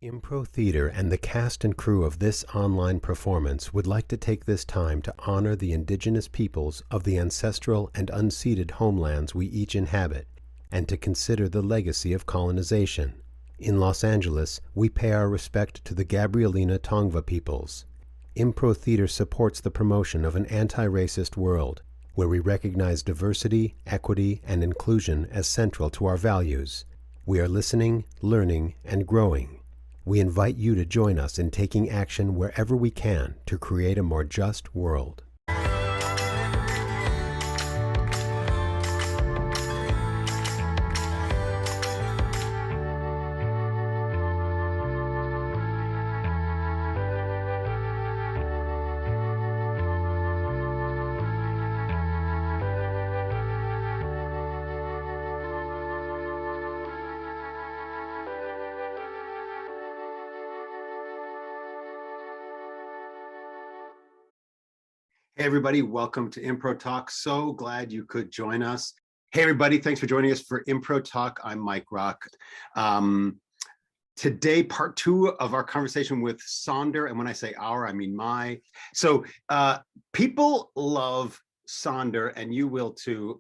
Impro Theater and the cast and crew of this online performance would like to take this time to honor the indigenous peoples of the ancestral and unceded homelands we each inhabit, and to consider the legacy of colonization. In Los Angeles, we pay our respect to the Gabrielina Tongva peoples. Impro Theater supports the promotion of an anti-racist world, where we recognize diversity, equity, and inclusion as central to our values. We are listening, learning, and growing. We invite you to join us in taking action wherever we can to create a more just world. Hey everybody, welcome to Impro Talk. So glad you could join us. Hey everybody, thanks for joining us for Impro Talk. I'm Mike Rock. Today, part two of our conversation with Sonder, and when I say our, I mean my. So people love Sonder, and you will too.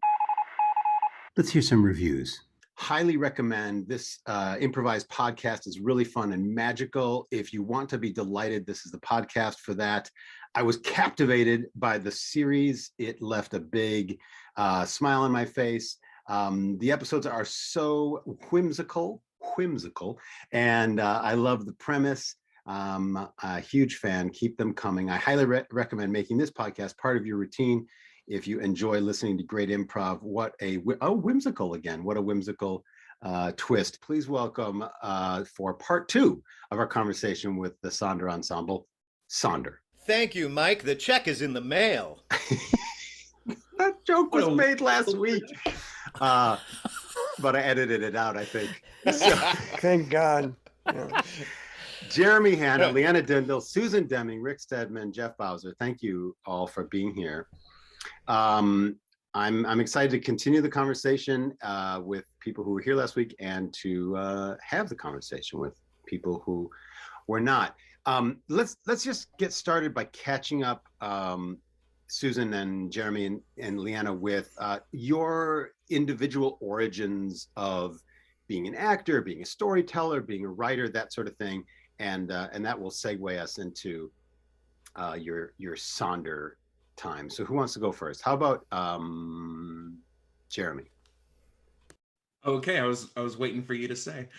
Let's hear some reviews. Highly recommend this improvised podcast. Is really fun and magical. If you want to be delighted, this is the podcast for that. I was captivated by the series. It left a big smile on my face. The episodes are so whimsical, and I love the premise. A huge fan. Keep them coming. I highly recommend making this podcast part of your routine. If you enjoy listening to great improv, whimsical again. What a whimsical twist. Please welcome for part two of our conversation with the Sonder Ensemble, Sonder. Thank you, Mike. The check is in the mail. That joke was made last week, but I edited it out, I think. So, thank God. Yeah. Jeremy Hanna, Leanna Dindal, Susan Deming, Rick Stedman, Jeff Bowser. Thank you all for being here. I'm excited to continue the conversation with people who were here last week and to have the conversation with people who were not. Let's just get started by catching up, Susan and Jeremy and Leanna, with your individual origins of being an actor, being a storyteller, being a writer, that sort of thing, and that will segue us into your Sonder time. So who wants to go first? How about Jeremy? Okay, I was waiting for you to say.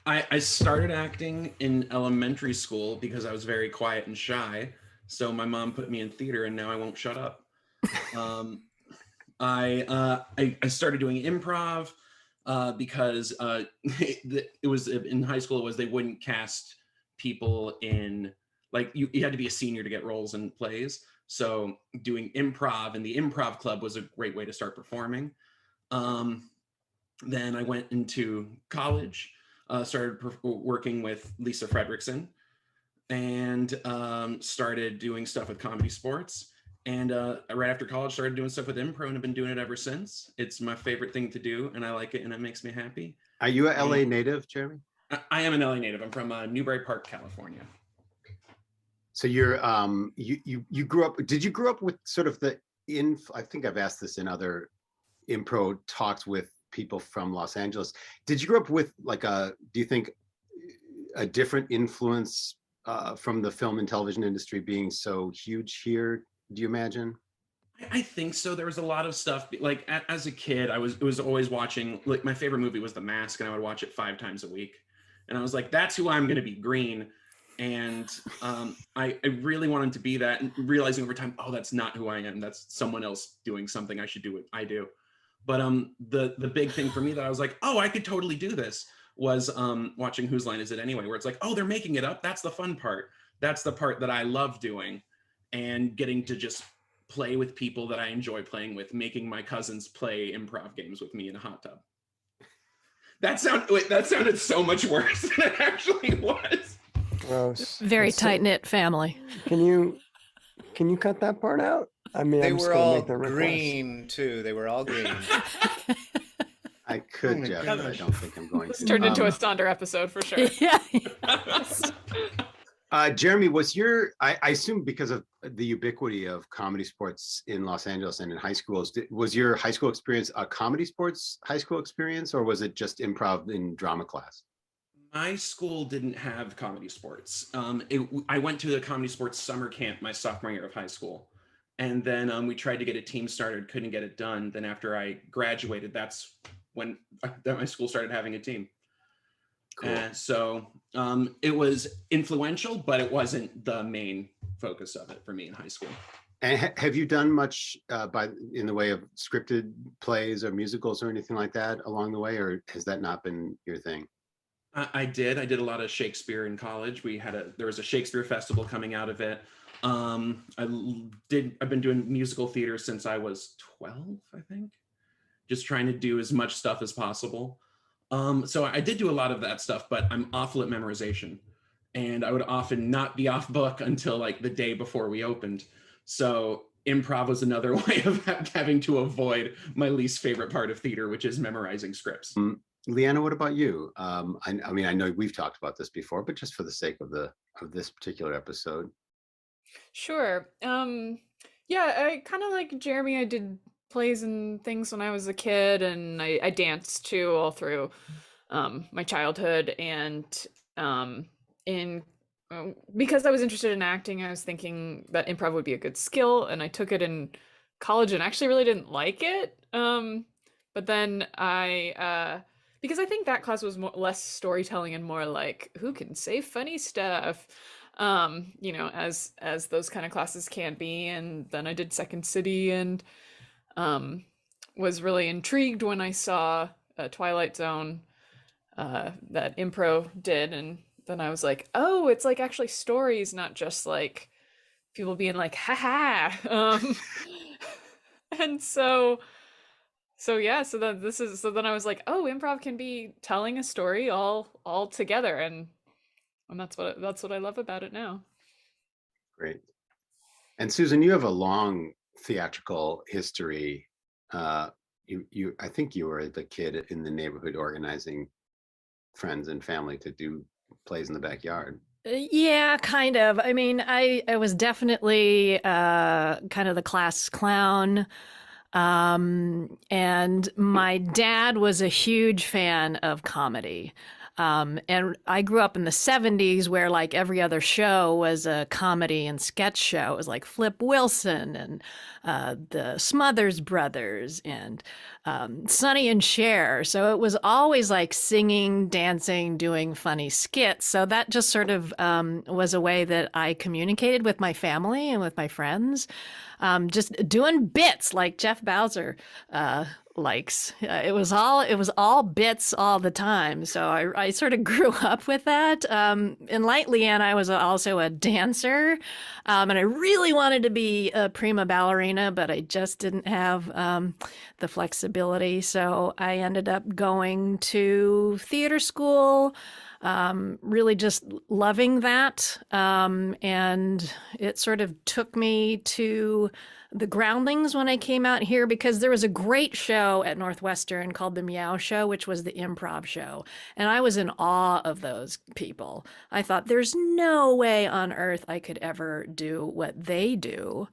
I started acting in elementary school because I was very quiet and shy. So my mom put me in theater, and now I won't shut up. I started doing improv because it was in high school. It was they wouldn't cast people in, like, you had to be a senior to get roles in plays. So doing improv and the improv club was a great way to start performing. Then I went into college. Started working with Lisa Fredrickson, and started doing stuff with Comedy Sports. And right after college, started doing stuff with Impro, and have been doing it ever since. It's my favorite thing to do, and I like it, and it makes me happy. Are you a LA native, Jeremy? I am an LA native. I'm from Newbury Park, California. So you're you grew up. Did you grow up with sort of I think I've asked this in other Impro talks with people from Los Angeles. Did you grow up with do you think a different influence from the film and television industry being so huge here? Do you imagine? I think so. There was a lot of stuff, like as a kid, I was always watching, like, my favorite movie was The Mask, and I would watch it 5 times a week. And I was like, that's who I'm going to be, Green. And I really wanted to be that, and realizing over time, oh, that's not who I am. That's someone else doing something. I should do what I do. But the big thing for me that I was like, oh, I could totally do this, was watching Whose Line Is It Anyway, where it's like, oh, they're making it up. That's the fun part. That's the part that I love doing, and getting to just play with people that I enjoy playing with, making my cousins play improv games with me in a hot tub. That sounded so much worse than it actually was. Gross. Very tight-knit family. Can you cut that part out? I mean, They I'm just were gonna all make the request. green too. They were all green. I could, my Jeff, but I gosh. don't think I'm going This to. turned into a Sonder episode for sure. Yeah. Jeremy, I assume because of the ubiquity of comedy sports in Los Angeles and in high schools, was your high school experience a comedy sports high school experience, or was it just improv in drama class? My school didn't have comedy sports. I went to the comedy sports summer camp my sophomore year of high school. And then we tried to get a team started, couldn't get it done. Then after I graduated, that's when my school started having a team. Cool. And so it was influential, but it wasn't the main focus of it for me in high school. And have you done much in the way of scripted plays or musicals or anything like that along the way, or has that not been your thing? I did a lot of Shakespeare in college. There was a Shakespeare festival coming out of it. I've been doing musical theater since I was 12, I think, just trying to do as much stuff as possible. So I did do a lot of that stuff, but I'm awful at memorization, and I would often not be off book until like the day before we opened. So improv was another way of having to avoid my least favorite part of theater, which is memorizing scripts. Leanna, what about you? I mean, I know we've talked about this before, but just for the sake of this particular episode. Sure. Yeah, I kind of like Jeremy. I did plays and things when I was a kid, and I danced too all through my childhood. And because I was interested in acting, I was thinking that improv would be a good skill, and I took it in college and actually really didn't like it. But then because I think that class was less storytelling and more like who can say funny stuff, as those kind of classes can be. And then I did Second City and was really intrigued when I saw Twilight Zone that Impro did, and then I was like, oh, it's like actually stories, not just like people being like haha. And so then I was like, oh, improv can be telling a story all together, and that's what I love about it now. Great. And Susan, you have a long theatrical history. I think you were the kid in the neighborhood organizing friends and family to do plays in the backyard. Yeah, kind of. I mean, I was definitely kind of the class clown. And my dad was a huge fan of comedy. And I grew up in the 70s where like every other show was a comedy and sketch show. It was like Flip Wilson and the Smothers Brothers and Sonny and Cher. So it was always like singing, dancing, doing funny skits. So that just sort of was a way that I communicated with my family and with my friends. Just doing bits like Jeff Bowser likes. It was all bits all the time. So I sort of grew up with that. And like Leanne, I was also a dancer, and I really wanted to be a prima ballerina, but I just didn't have the flexibility. So I ended up going to theater school. Really just loving that. And it sort of took me to the Groundlings when I came out here, because there was a great show at Northwestern called The Meow Show, which was the improv show. And I was in awe of those people. I thought there's no way on earth I could ever do what they do.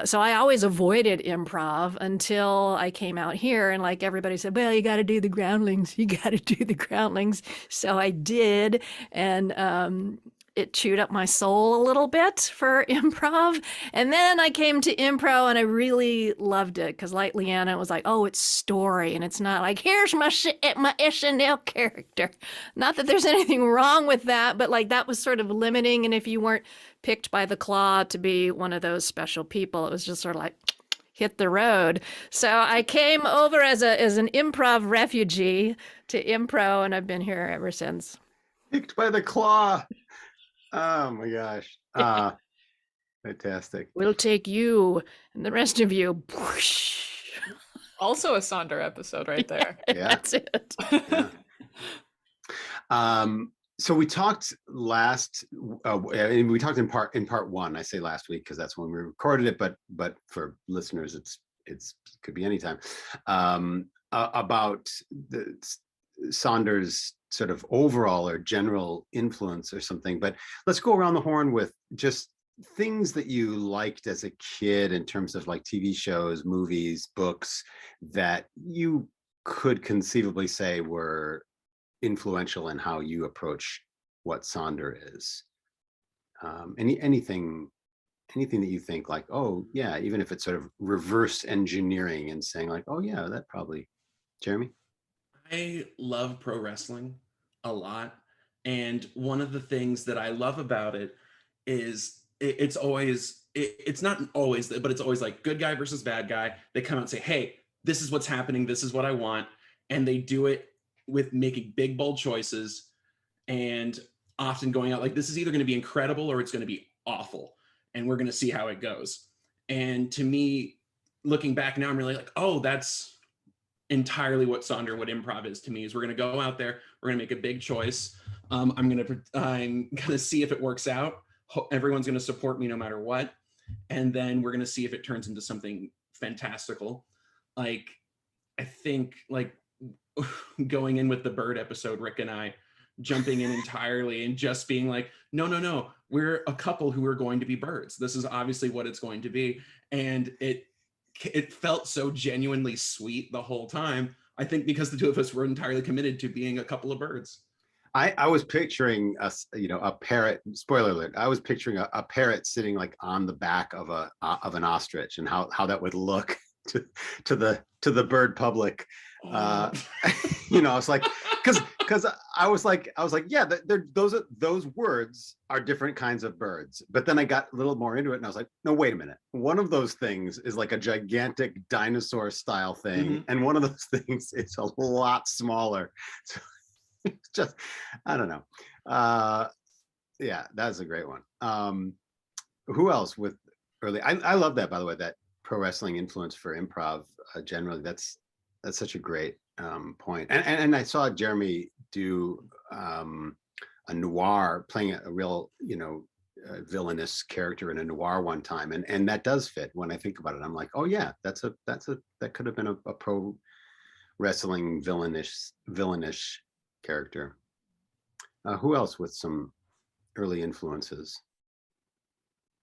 So I always avoided improv until I came out here, and like everybody said, well, you got to do the Groundlings. You got to do the Groundlings. So I did. And it chewed up my soul a little bit for improv. And then I came to Impro and I really loved it because like Leanna, it was like, oh, it's story. And it's not like, here's my Chanel character. Not that there's anything wrong with that, but like that was sort of limiting. And if you weren't picked by the claw to be one of those special people, it was just sort of like, hit the road. So I came over as an improv refugee to Impro, and I've been here ever since. Picked by the claw. Oh my gosh. Fantastic. We'll take you and the rest of you. Also a Sonder episode right there. Yeah. That's it. Yeah. So we talked and we talked in part one. I say last week because that's when we recorded it, but for listeners, it's could be anytime. about Saunders' sort of overall or general influence or something, but let's go around the horn with just things that you liked as a kid in terms of like TV shows, movies, books that you could conceivably say were influential in how you approach what Sonder is. Anything that you think like, oh yeah, even if it's sort of reverse engineering and saying like, oh yeah, that probably. Jeremy? I love pro wrestling a lot. And one of the things that I love about it is it's always, it's not always, but it's always like good guy versus bad guy. They come out and say, hey, this is what's happening. This is what I want. And they do it with making big, bold choices and often going out like, this is either going to be incredible or it's going to be awful. And we're going to see how it goes. And to me, looking back now, I'm really like, oh, that's entirely what Sonder, what improv is to me, is we're going to go out there, we're going to make a big choice. I'm going to see if it works out. Everyone's going to support me no matter what. And then we're going to see if it turns into something fantastical. Like, I think like going in with the bird episode, Rick and I jumping in entirely and just being like, no, we're a couple who are going to be birds. This is obviously what it's going to be. And it felt so genuinely sweet the whole time. I think because the two of us were entirely committed to being a couple of birds. I was picturing a parrot. Spoiler alert! I was picturing a parrot sitting like on the back of an ostrich, and how that would look to the bird public. It's like because I was like, yeah, those words are different kinds of birds. But then I got a little more into it, and I was like, no, wait a minute. One of those things is like a gigantic dinosaur style thing, and one of those things is a lot smaller. So it's just, I don't know. Yeah, that's a great one. Who else with early? I love that, by the way, that pro wrestling influence for improv generally. That's such a great point. And I saw Jeremy do a noir, playing a real, villainous character in a noir one time, and that does fit. When I think about it, I'm like, oh yeah, that could have been a pro wrestling villainish character. Who else with some early influences?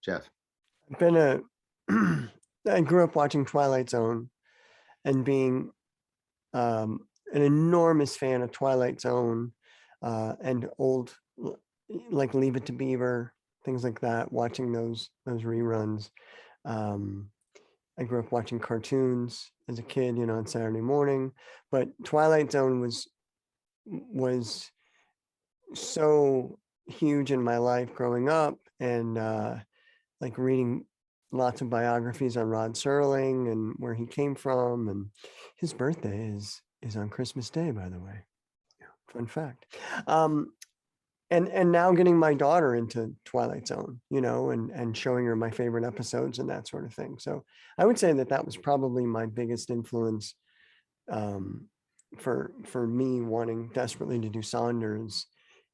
Jeff? I grew up watching Twilight Zone and being an enormous fan of Twilight Zone and old, like Leave It to Beaver, things like that, watching those reruns. I grew up watching cartoons as a kid, on Saturday morning, but Twilight Zone was so huge in my life growing up, and like reading lots of biographies on Rod Serling and where he came from, and his birthday is on Christmas Day, by the way. Fun fact. And now getting my daughter into Twilight Zone, and showing her my favorite episodes and that sort of thing. So I would say that was probably my biggest influence for me wanting desperately to do Saunders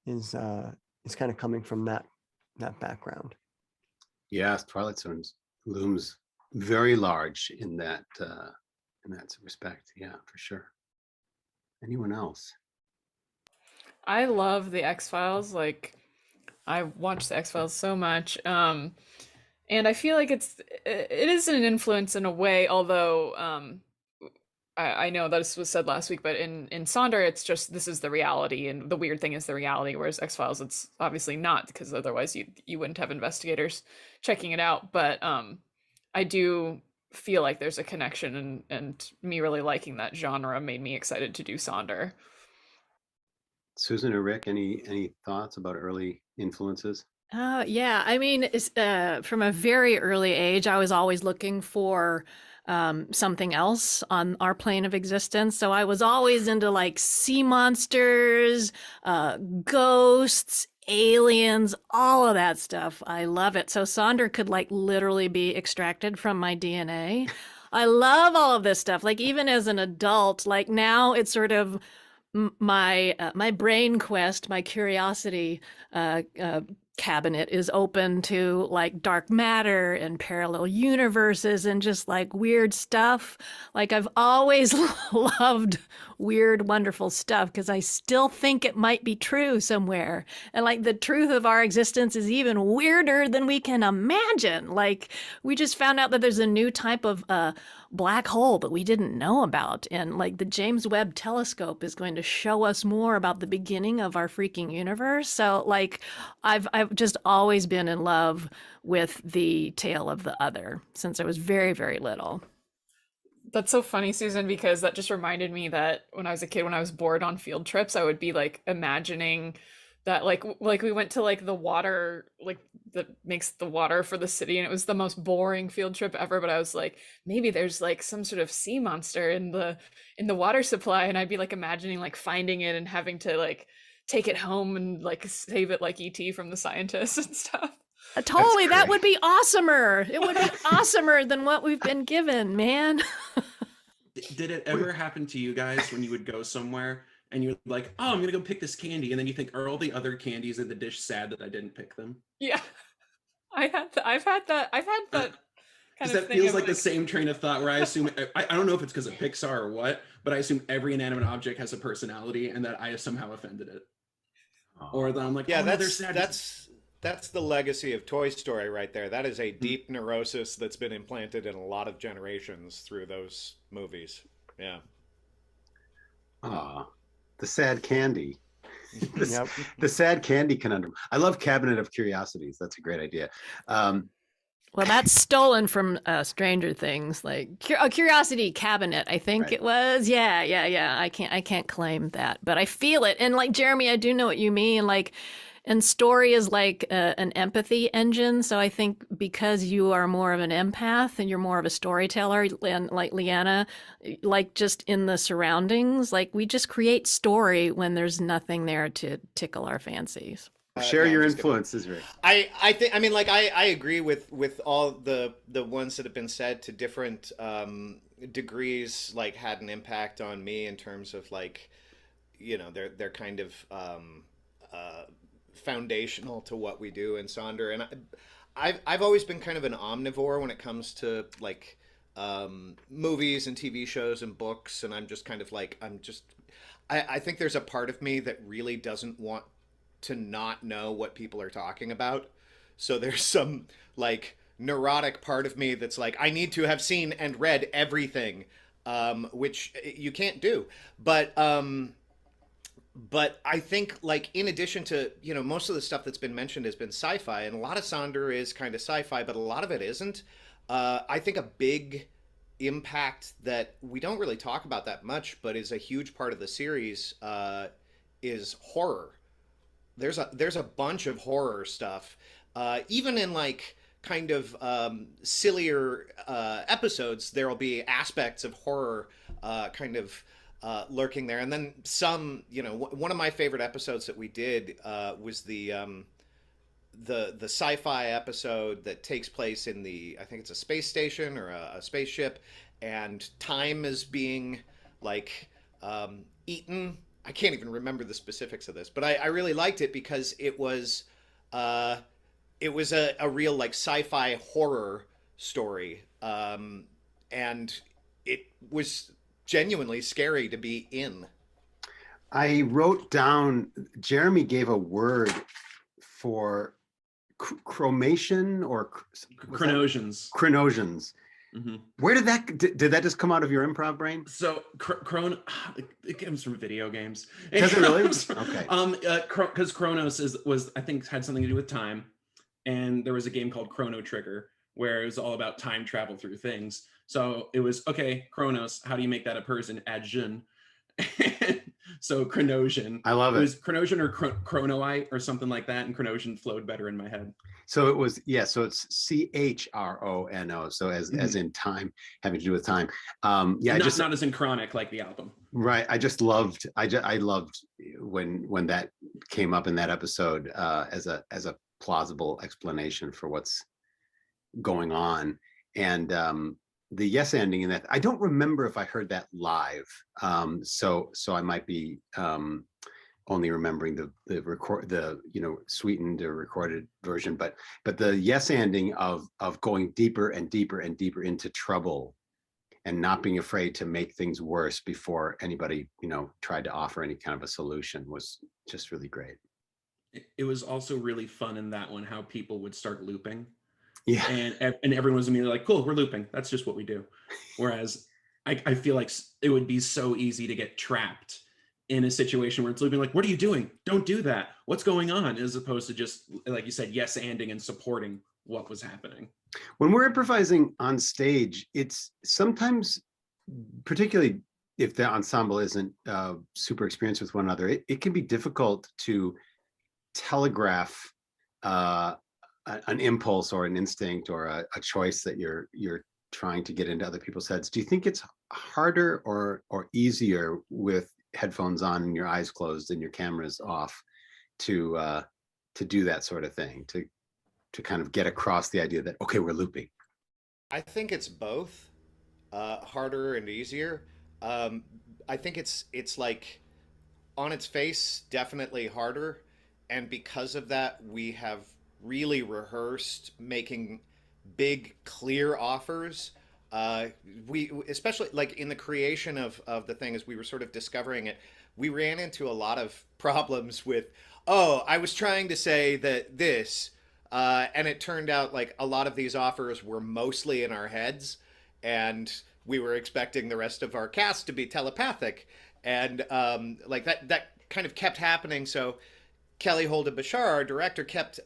is kind of coming from that background. Yes, Twilight Zone looms very large in that respect. Yeah, for sure. Anyone else? I love the X-Files. Like, I watched the X-Files so much. And I feel like it is an influence in a way, although I know that this was said last week, but in Sonder, it's just, this is the reality, and the weird thing is the reality, whereas X-Files, it's obviously not, because otherwise you wouldn't have investigators checking it out. But I do feel like there's a connection, and me really liking that genre made me excited to do Sonder. Susan or Rick, any thoughts about early influences? Yeah, I mean, from a very early age, I was always looking for something else on our plane of existence. So I was always into like sea monsters, ghosts, aliens, all of that stuff. I love it. So Sonder could like literally be extracted from my DNA. I love all of this stuff. Like even as an adult, like now it's sort of my brain quest, my curiosity cabinet is open to like dark matter and parallel universes and just like weird stuff. Like I've always loved weird, wonderful stuff because I still think it might be true somewhere. And like the truth of our existence is even weirder than we can imagine. Like we just found out that there's a new type of black hole that we didn't know about. And like the James Webb telescope is going to show us more about the beginning of our freaking universe. So like I've just always been in love with the tale of the other since I was very, very little. That's so funny, Susan, because that just reminded me that when I was a kid, when I was bored on field trips, I would be like imagining that like we went to like the water, like that makes the water for the city, and it was the most boring field trip ever. But I was like, maybe there's like some sort of sea monster in the water supply, and I'd be like imagining like finding it and having to like take it home and like save it like ET from the scientists and stuff. Totally, that would be awesomer. It would be awesomer than what we've been given, man. Did it ever happen to you guys when you would go somewhere and you're like, oh, I'm gonna go pick this candy, and then you think, are all the other candies in the dish sad that I didn't pick them? Yeah, I've had that kind Because of that thing feels of like the same train of thought where I assume, I don't know if it's because of Pixar or what, but I assume every inanimate object has a personality and that I have somehow offended it. Or that I'm like, Yeah, oh, no, they're sad. that's the legacy of Toy Story right there. That is a deep neurosis that's been implanted in a lot of generations through those movies. Yeah. The sad candy. Yep. The sad candy conundrum. I love Cabinet of Curiosities. That's a great idea. Well, that's stolen from Stranger Things, like Curiosity Cabinet, I think Right. it was. Yeah. I can't claim that, but I feel it. And like Jeremy, I do know what you mean. Like, and story is like an empathy engine. So I think because you are more of an empath and you're more of a storyteller, and like Leanna, like just in the surroundings, like we just create story when there's nothing there to tickle our fancies. Share No, your I'm just kidding. influences, Rick. I think, I mean, like I agree with all the ones that have been said to different degrees, like had an impact on me in terms of like, you know, they're kind of foundational to what we do in Sonder. And I've always been kind of an omnivore when it comes to like movies and TV shows and books, and I'm just kind of like I think there's a part of me that really doesn't want to not know what people are talking about. So there's some like neurotic part of me that's like, I need to have seen and read everything, which you can't do. But I think like in addition to, you know, most of the stuff that's been mentioned has been sci-fi, and a lot of Sonder is kind of sci-fi, but a lot of it isn't. I think a big impact that we don't really talk about that much, but is a huge part of the series, is horror. There's a bunch of horror stuff, even in like kind of sillier episodes. There will be aspects of horror kind of lurking there, and then some. You know, one of my favorite episodes that we did was the sci-fi episode that takes place in I think it's a space station or a spaceship, and time is being like eaten. I can't even remember the specifics of this, but I really liked it because it was a real like sci-fi horror story, and it was genuinely scary to be in. I wrote down, Jeremy gave a word for chromation or Chronosians. Chronosians. Mm-hmm. Where did that just come out of your improv brain? So it comes from video games. Does it really? Okay. Because Chronos was I think had something to do with time, and there was a game called Chrono Trigger where it was all about time travel through things. So it was, okay, Chronos, how do you make that a person? Add Jun. So Chronosian. I love it. It was Chronosian or Chronoite or something like that, and Chronosian flowed better in my head. So it was, yeah, so it's CHRONO, so as in time, having to do with time. Yeah, not as in chronic like the album. Right. I loved when that came up in that episode as a plausible explanation for what's going on. And the yes ending in that, I don't remember if I heard that live. So I might be only remembering the sweetened or recorded version, but the yes anding of going deeper and deeper and deeper into trouble and not being afraid to make things worse before anybody tried to offer any kind of a solution was just really great. It was also really fun in that one how people would start looping. Yeah. And everyone was immediately like, cool, we're looping. That's just what we do. Whereas I feel like it would be so easy to get trapped in a situation where it's looping, like, what are you doing? Don't do that. What's going on? As opposed to just, like you said, yes anding and supporting what was happening. When we're improvising on stage, it's sometimes, particularly if the ensemble isn't super experienced with one another, it can be difficult to telegraph an impulse or an instinct or a choice that you're trying to get into other people's heads. Do you think it's harder or easier with headphones on and your eyes closed and your cameras off to do that sort of thing, to kind of get across the idea that, okay, we're looping? I think it's both harder and easier. I think it's like on its face, definitely harder. And because of that, we have really rehearsed making big, clear offers. We especially like in the creation of the thing as we were sort of discovering it, we ran into a lot of problems with, oh, I was trying to say that this, and it turned out like a lot of these offers were mostly in our heads, and we were expecting the rest of our cast to be telepathic, and like that kind of kept happening. So Kelly Holda Bashar, our director, kept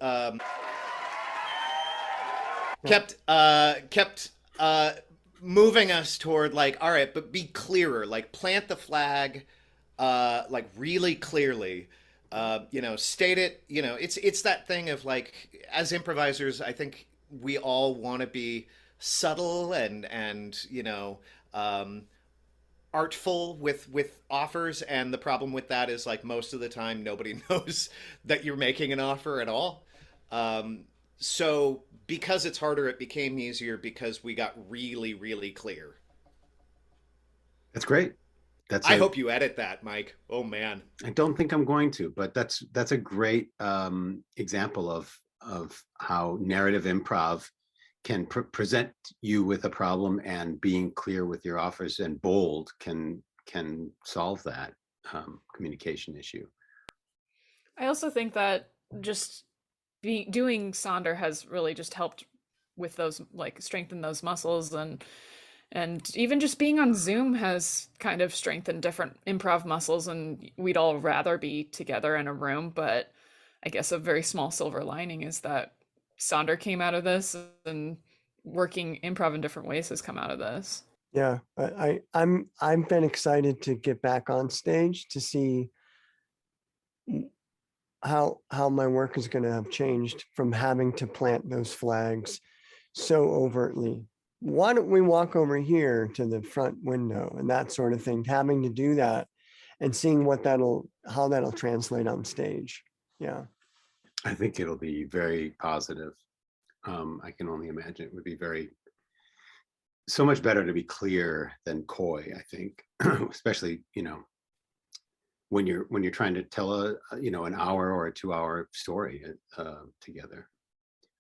moving us toward like, all right, but be clearer, like plant the flag, like really clearly, state it. It's that thing of like, as improvisers, I think we all want to be subtle and artful with offers, and the problem with that is like most of the time nobody knows that you're making an offer at all. So because it's harder, it became easier because we got really, really clear. That's great. I hope you edit that, Mike. Oh man. I don't think I'm going to, but that's a great example of how narrative improv can present you with a problem, and being clear with your offers and bold can solve that communication issue. I also think that just doing Sonder has really just helped with those, like, strengthen those muscles, and even just being on Zoom has kind of strengthened different improv muscles, and we'd all rather be together in a room. But I guess a very small silver lining is that Sonder came out of this, and working improv in different ways has come out of this. Yeah, I've been excited to get back on stage to see how my work is going to have changed from having to plant those flags so overtly. Why don't we walk over here to the front window and that sort of thing, having to do that and seeing how that'll translate on stage. Yeah. I think it'll be very positive. I can only imagine it would be so much better to be clear than coy, I think, especially, when you're trying to tell an hour or a 2-hour story together.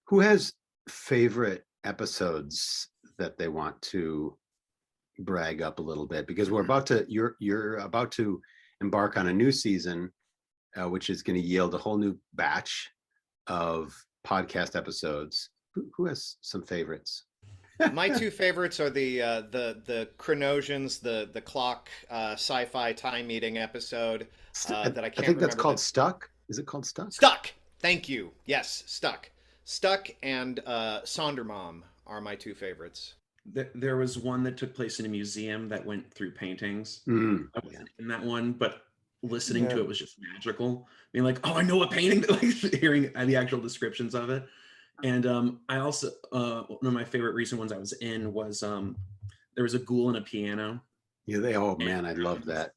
Who has favorite episodes that they want to brag up a little bit? Because you're about to embark on a new season, which is going to yield a whole new batch of podcast episodes. Who has some favorites? My two favorites are the Chronosians, the clock sci-fi time meeting episode that I can't. I think that's remember called Stuck. Is it called Stuck? Stuck. Thank you. Yes, Stuck. Stuck and Sonder Mom are my two favorites. There was one that took place in a museum that went through paintings. Mm. I wasn't in that one, but listening to it was just magical. Being like, oh, I know a painting, like hearing the actual descriptions of it. And I also, one of my favorite recent ones I was in was there was a ghoul and a piano. Yeah, man, I love that.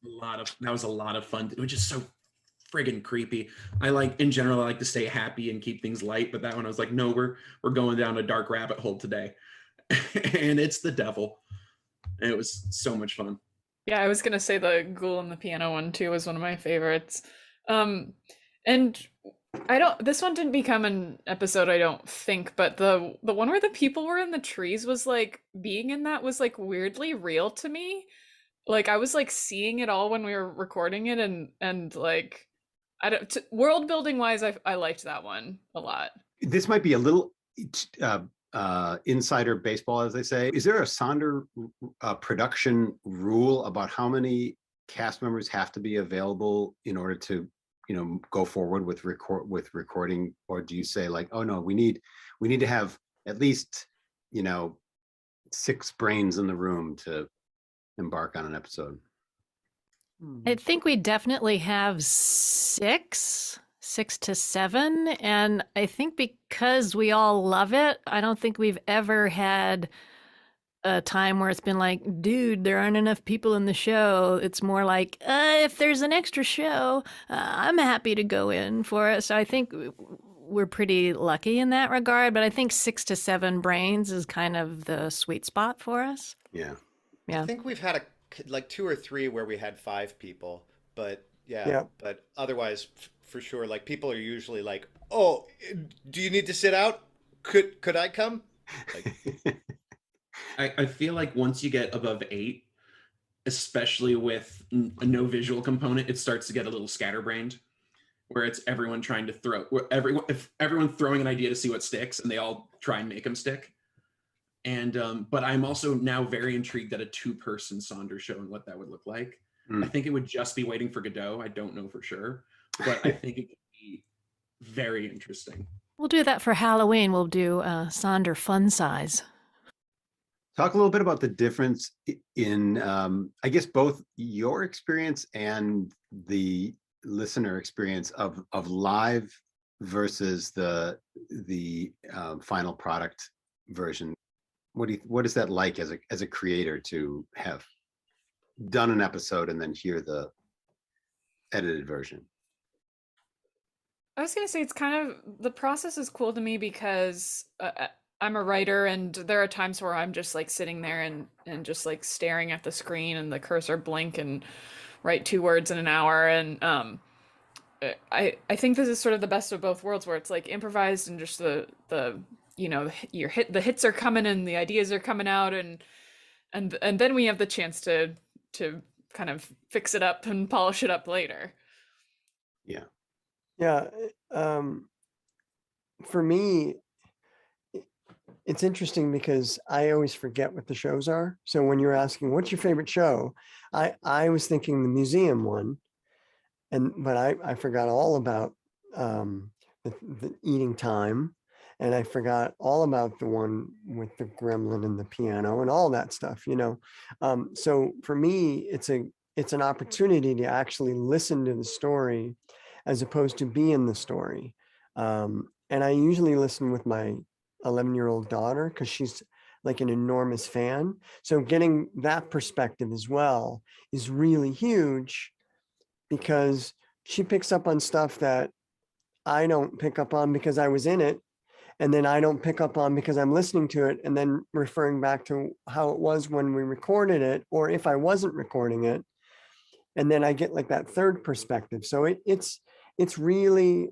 That was a lot of fun. It was just so friggin' creepy. In general, I like to stay happy and keep things light, but that one I was like, no, we're going down a dark rabbit hole today. And it's the devil. And it was so much fun. Yeah, I was gonna say the ghoul and the piano one too was one of my favorites. And this one didn't become an episode, I don't think, but the one where the people were in the trees was like, being in that was like weirdly real to me. Like I was like seeing it all when we were recording it, and like world building wise, I liked that one a lot. This might be a little insider baseball, as they say. Is there a Sonder production rule about how many cast members have to be available in order to, go forward with recording? Or do you say like, oh no, we need to have at least 6 brains in the room to embark on an episode? I think we definitely have 6 to 7. And I think because we all love it, I don't think we've ever had a time where it's been like, dude, there aren't enough people in the show. It's more like, if there's an extra show, I'm happy to go in for it. So I think we're pretty lucky in that regard. But I think 6 to 7 brains is kind of the sweet spot for us. Yeah. I think we've had like 2 or 3 where we had 5 people, but but otherwise, for sure, like people are usually like, oh, do you need to sit out? Could I come? Like, I feel like once you get above 8, especially with a no visual component, it starts to get a little scatterbrained, where it's everyone trying to throw, everyone throwing an idea to see what sticks, and they all try and make them stick. And but I'm also now very intrigued at a 2-person Sonder show and what that would look like. I think it would just be Waiting for Godot. I don't know for sure, but I think it could be very interesting. We'll do that for Halloween. We'll do Sonder Fun Size. Talk a little bit about the difference in, I guess, both your experience and the listener experience of live versus the final product version. What is that like as a creator to have done an episode and then hear the edited version? I was gonna say it's kind of, the process is cool to me because I'm a writer, and there are times where I'm just like sitting there and just like staring at the screen and the cursor blink and write 2 words in an hour. And I think this is sort of the best of both worlds, where it's like improvised and just the the hits are coming and the ideas are coming out, and then we have the chance to kind of fix it up and polish it up later. Yeah. For me, it's interesting because I always forget what the shows are. So when you're asking, what's your favorite show? I was thinking the museum one, but I forgot all about the eating time, and I forgot all about the one with the gremlin and the piano and all that stuff, So for me, it's an opportunity to actually listen to the story as opposed to be in the story. And I usually listen with my 11-year-old daughter because she's like an enormous fan. So getting that perspective as well is really huge, because she picks up on stuff that I don't pick up on because I was in it. And then I don't pick up on because I'm listening to it and then referring back to how it was when we recorded it, or if I wasn't recording it. And then I get like that third perspective. So it really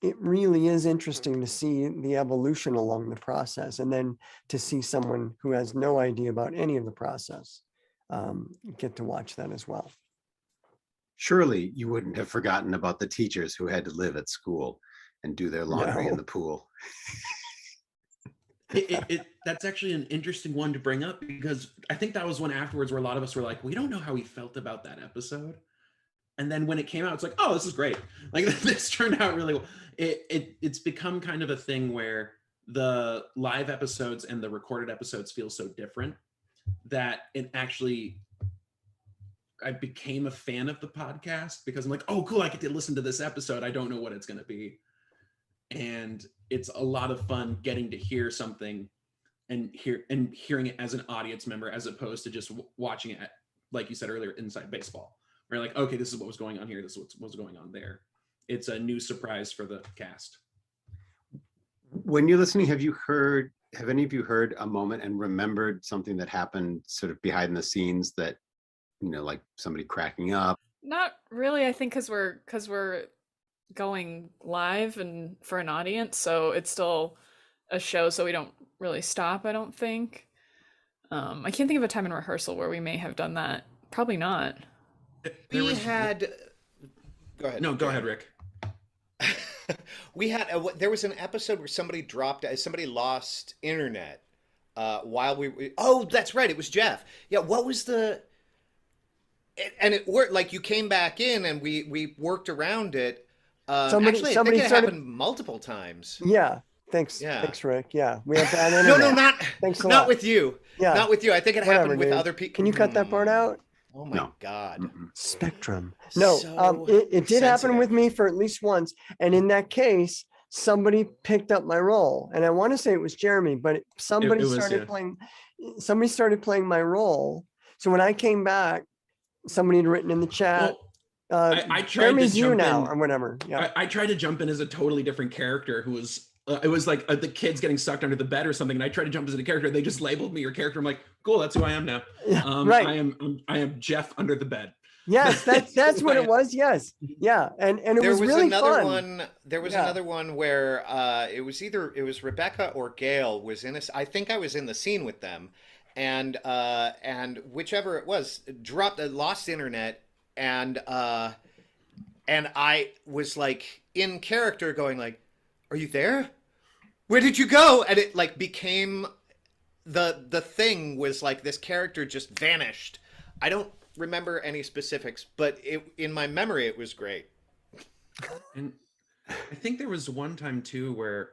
is interesting to see the evolution along the process, and then to see someone who has no idea about any of the process get to watch that as well. Surely you wouldn't have forgotten about the teachers who had to live at school and do their laundry in the pool. That's actually an interesting one to bring up, because I think that was one afterwards where a lot of us were like, we don't know how we felt about that episode. And then when it came out, it's like, oh, this is great. Like, this turned out really well. It's become kind of a thing where the live episodes and the recorded episodes feel so different that I became a fan of the podcast, because I'm like, oh, cool, I get to listen to this episode. I don't know what it's going to be. And it's a lot of fun getting to hear something and hearing it as an audience member, as opposed to just watching it, like you said earlier, inside baseball. Where like, okay, this is what was going on here. This is what was going on there. It's a new surprise for the cast. When you're listening, have any of you heard a moment and remembered something that happened sort of behind the scenes that, like somebody cracking up? Not really. I think because we're going live and for an audience, so it's still a show, so we don't really stop, I don't think. I can't think of a time in rehearsal where we may have done that. Probably not. There We was had. Go ahead. no, go ahead, Rick. We had there was an episode where somebody lost internet while oh, that's right, it was Jeff. Yeah, what was and it worked, like you came back in and we worked around it. Actually, I think it happened multiple times. Yeah. Thanks. Yeah. Thanks, Rick. Yeah. We have bad No, internet. not Thanks a not lot. with you. Yeah. Not with you. I think it Whatever, happened with dude. other people. Can you cut that part out? Oh my No. God. Mm-mm. Spectrum. No, So it did happen sensitive. with me for at least once. And in that case, somebody picked up my role. And I want to say it was Jeremy, but somebody was, started yeah. playing, somebody started playing my role. So when I came back, somebody had written in the chat, Well, I tried to Jeremy's you jump now, in. or whatever. Yeah. I tried to jump in as a totally different character who was it was like the kids getting sucked under the bed or something, and I tried to jump as a character. They just labeled me your character. I'm like, cool, that's who I am now. Yeah, right. I am Jeff under the bed. Yes, that's what it was. Yes. Yeah. And it There was was really another fun. one. There was Yeah. another one where it was Rebecca or Gail was in I think I was in the scene with them, and whichever it was lost internet, and I was like in character going like, "Are you there? Where did you go?" And it like became the thing was like this character just vanished. I don't remember any specifics, but in my memory it was great. And I think there was one time too where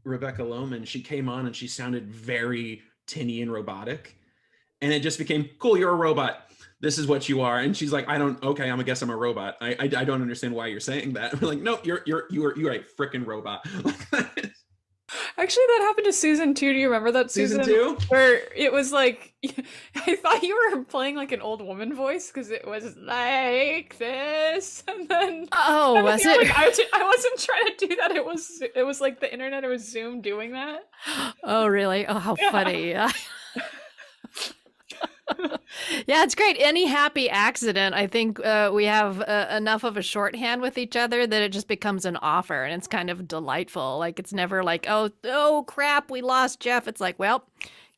Rebecca Lohman, she came on and she sounded very tinny and robotic, and it just became, cool, you're a robot. This is what you are. And she's like, okay, I guess I'm a robot. I don't understand why you're saying that. We're like, no, you are a freaking robot. Actually, that happened to Susan too. Do you remember that Season 2? Where it was like, I thought you were playing like an old woman voice because it was like this, and then Oh, was you're it? like, I wasn't trying to do that. It was like the internet. It was Zoom doing that. Oh, really? Oh, how Yeah. funny. Yeah, it's great. Any happy accident, I think we have enough of a shorthand with each other that it just becomes an offer, and it's kind of delightful. Like, it's never like, oh crap, we lost Jeff. It's like, well,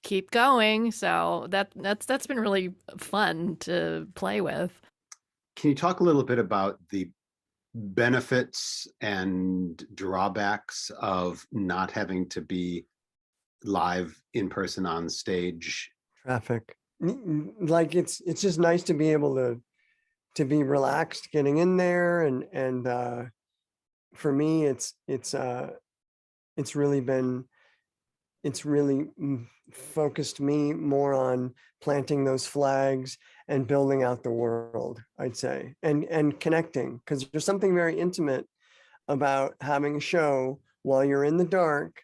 keep going. So that's been really fun to play with. Can you talk a little bit about the benefits and drawbacks of not having to be live in person on stage? Traffic. Like it's just nice to be able to be relaxed getting in there, and for me it's really focused me more on planting those flags and building out the world, I'd say, and connecting, because there's something very intimate about having a show while you're in the dark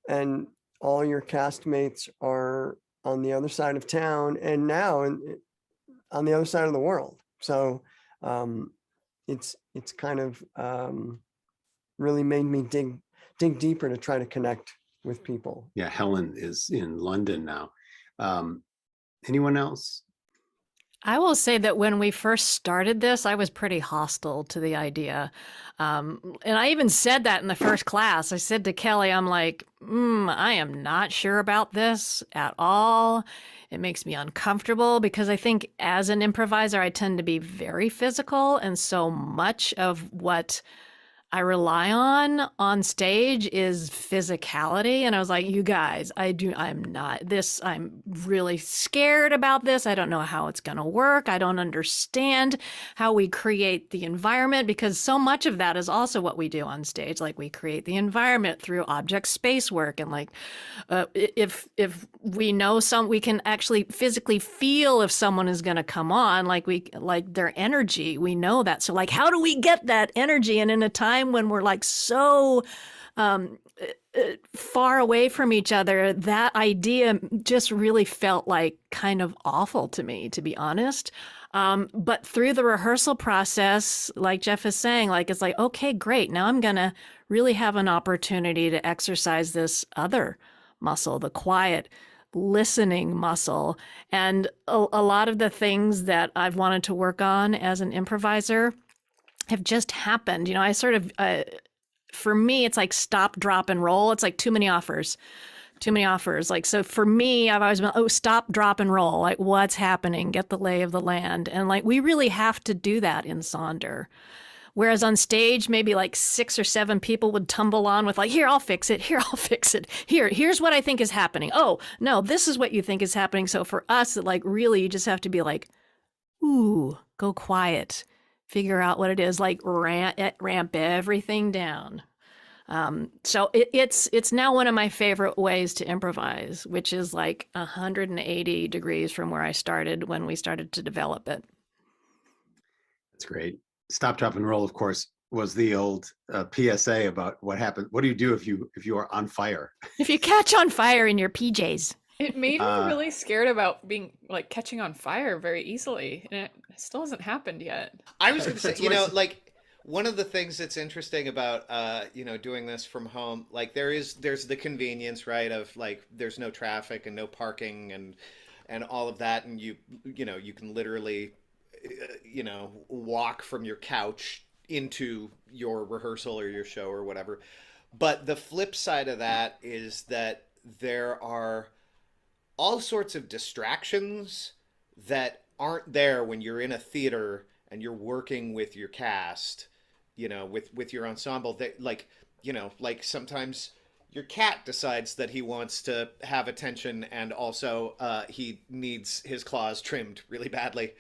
and all your castmates are on the other side of town and now on the other side of the world. So it's kind of really made me dig deeper to try to connect with people. Yeah, Helen is in London now. Anyone else? I will say that when we first started this, I was pretty hostile to the idea. And I even said that in the first class. I said to Kelly, I'm like, I am not sure about this at all. It makes me uncomfortable because I think as an improviser, I tend to be very physical. And so much of what I rely on stage is physicality. And I was like, you guys, I'm really scared about this. I don't know how it's going to work. I don't understand how we create the environment, because so much of that is also what we do on stage. Like, we create the environment through object space work. And like, if we know we can actually physically feel if someone is going to come on, like their energy, we know that. So like, how do we get that energy? And in a time when we're like so far away from each other, that idea just really felt like kind of awful to me, to be honest. But through the rehearsal process, like Jeff is saying, like, it's like, okay, great. Now I'm going to really have an opportunity to exercise this other muscle, the quiet listening muscle. And a lot of the things that I've wanted to work on as an improviser have just happened. You know, I sort of, for me, it's like stop, drop, and roll. It's like too many offers. Too many offers. Like, so for me, I've always been, oh, stop, drop, and roll. Like, what's happening? Get the lay of the land. And like, we really have to do that in Sonder. Whereas on stage, maybe like 6 or 7 people would tumble on with like, here, I'll fix it. Here, I'll fix it. Here's what I think is happening. Oh, no, this is what you think is happening. So for us, like, really, you just have to be like, ooh, go quiet. Figure out what it is, like ramp everything down. So it's now one of my favorite ways to improvise, which is like 180 degrees from where I started when we started to develop it. That's great. Stop, drop, and roll, of course, was the old PSA about what happened. What do you do if you are on fire? If you catch on fire in your PJs. It made me really scared about being like catching on fire very easily, and it still hasn't happened yet. I was going to say, like one of the things that's interesting about doing this from home, like there's the convenience, right, of like there's no traffic and no parking and all of that, and you can literally walk from your couch into your rehearsal or your show or whatever. But the flip side of that is that there are all sorts of distractions that aren't there when you're in a theater and you're working with your cast, with your ensemble. That like sometimes your cat decides that he wants to have attention, and also he needs his claws trimmed really badly.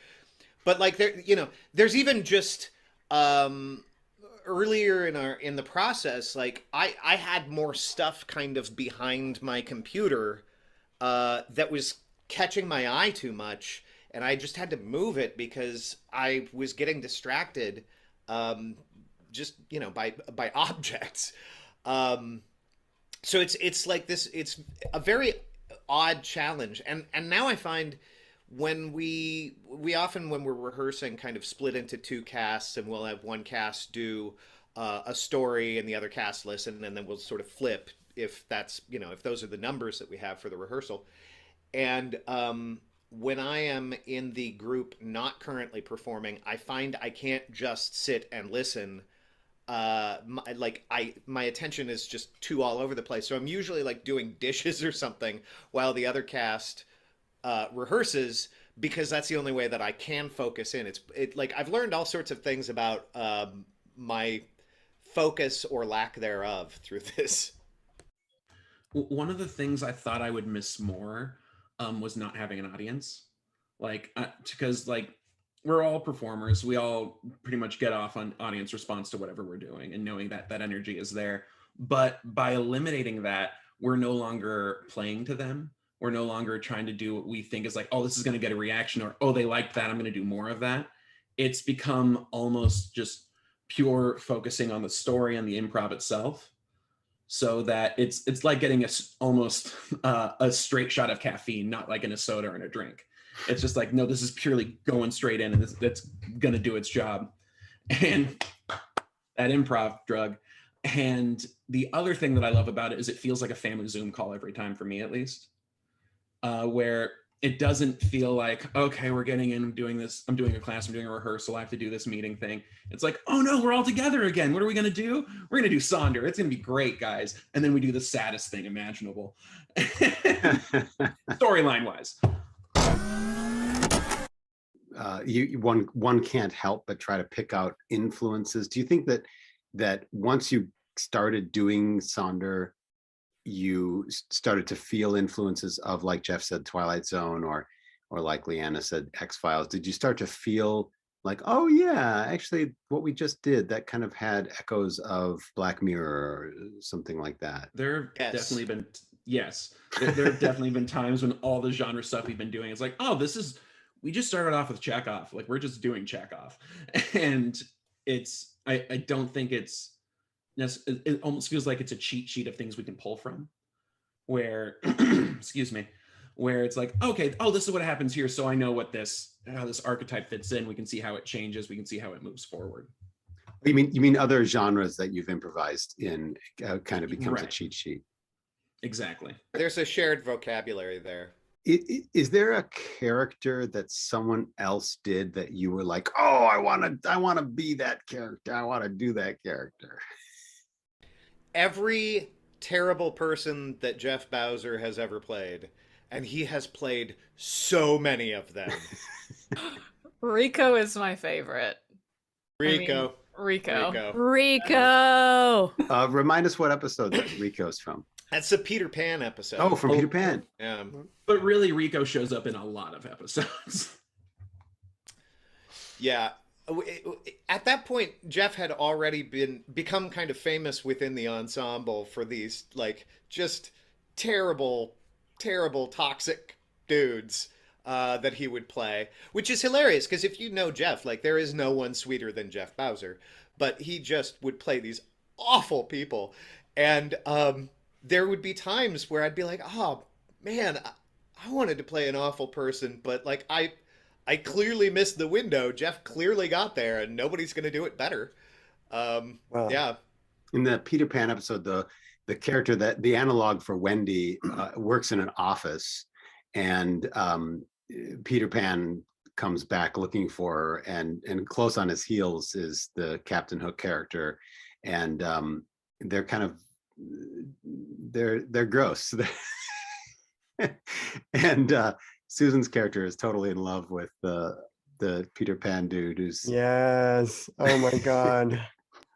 But like there's even just earlier in the process, like I had more stuff kind of behind my computer that was catching my eye too much, and I just had to move it because I was getting distracted, just by objects. So it's like this. It's a very odd challenge, and now I find when we often, when we're rehearsing, kind of split into 2 casts, and we'll have one cast do a story and the other cast listen, and then we'll sort of flip if that's if those are the numbers that we have for the rehearsal. And when I am in the group not currently performing, I find I can't just sit and listen. My attention is just too all over the place. So I'm usually like doing dishes or something while the other cast rehearses, because that's the only way that I can focus in. Like I've learned all sorts of things about my focus or lack thereof through this. One of the things I thought I would miss more was not having an audience, because we're all performers. We all pretty much get off on audience response to whatever we're doing, and knowing that that energy is there. But by eliminating that, we're no longer playing to them. We're no longer trying to do what we think is like, oh, this is going to get a reaction, or, oh, they liked that, I'm going to do more of that. It's become almost just pure focusing on the story and the improv itself, so that it's like getting almost a straight shot of caffeine, not like in a soda or in a drink. It's just like, no, this is purely going straight in, and that's going to do its job. And that improv drug. And the other thing that I love about it is it feels like a family Zoom call every time, for me at least. Where it doesn't feel like, okay, we're getting in, I'm doing this, I'm doing a class, I'm doing a rehearsal, I have to do this meeting thing. It's like, oh no, we're all together again. What are we going to do? We're going to do Sonder. It's going to be great, guys. And then we do the saddest thing imaginable. Storyline wise. One can't help but try to pick out influences. Do you think that once you started doing Sonder, you started to feel influences of, like Jeff said, Twilight Zone, or like Leanna said, X-Files? Did you start to feel like, oh yeah, actually what we just did, that kind of had echoes of Black Mirror or something like that? There have definitely been, yes. There have definitely been times when all the genre stuff we've been doing is like, oh, we just started off with Chekhov. Like, we're just doing Chekhov. And I don't think it almost feels like it's a cheat sheet of things we can pull from, where excuse me, where it's like, okay, oh, this is what happens here, so I know how this archetype fits in. We can see how it changes, we can see how it moves forward. You mean other genres that you've improvised in kind of becomes Right. a cheat sheet? Exactly. There's a shared vocabulary there. Is there a character that someone else did that you were like, oh, I want to be that character. I want to do that character. Every terrible person that Jeff Bowser has ever played, and he has played so many of them. Rico is my favorite. Rico. Rico. Rico. Remind us what episode that Rico's from. That's the Peter Pan episode. Oh, from Peter Pan. Yeah. But really, Rico shows up in a lot of episodes. Yeah. At that point, Jeff had already become kind of famous within the ensemble for these like just terrible, terrible, toxic dudes that he would play, which is hilarious because if you know Jeff, like there is no one sweeter than Jeff Bowser, but he just would play these awful people, and there would be times where I'd be like, oh man, I wanted to play an awful person, but like I clearly missed the window. Jeff clearly got there, and nobody's going to do it better. Yeah. In the Peter Pan episode, the character that the analog for Wendy works in an office, and Peter Pan comes back looking for her, and close on his heels is the Captain Hook character, and they're kind of they're gross. And Susan's character is totally in love with the Peter Pan dude who's Yes. Oh my God.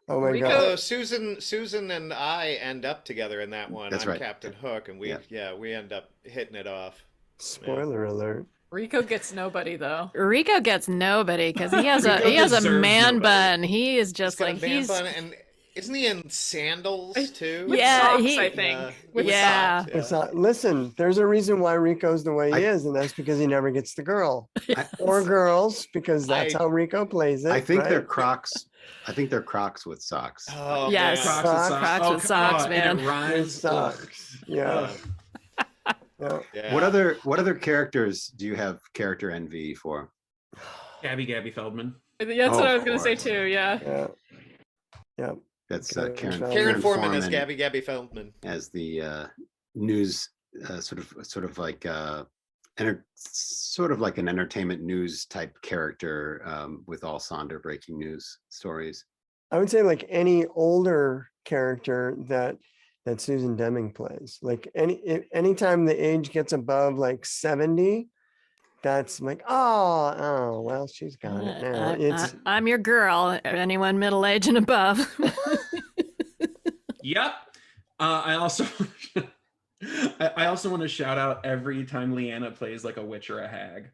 Oh my Rico- God. Although Susan and I end up together in that one. That's I'm right. Captain Hook, and we end up hitting it off. Spoiler alert. Rico gets nobody though. Rico gets nobody because he has Rico a deserves man nobody. bun. He is just He's got like a man he's bun, and isn't he in sandals too? With Yeah, socks, he- I think. Yeah. With Yeah. socks. It's not, listen, there's a reason why Rico's the way he is, and that's because he never gets the girl or girls, because that's I- how Rico plays it. I think right? they're Crocs. I think they're Crocs with socks. Oh, Yes. man. Crocs with socks, and man. it With rhymes. Ugh. socks. Yeah. Yeah. Yeah. What other characters do you have character envy for? Gabby Feldman. That's Oh, what I of was gonna say course. too. Yeah. Yeah. Yeah. That's Karen Karen. Feldman. Karen Foreman as Gabby Feldman. as the news, sort of like sort of like an entertainment news type character with all Sonder breaking news stories. I would say like any older character that Susan Deming plays, like anytime the age gets above like 70, that's like, oh, well, she's got it now. It's I'm your girl. Anyone middle age and above. Yep. I also I also want to shout out every time Leanna plays like a witch or a hag,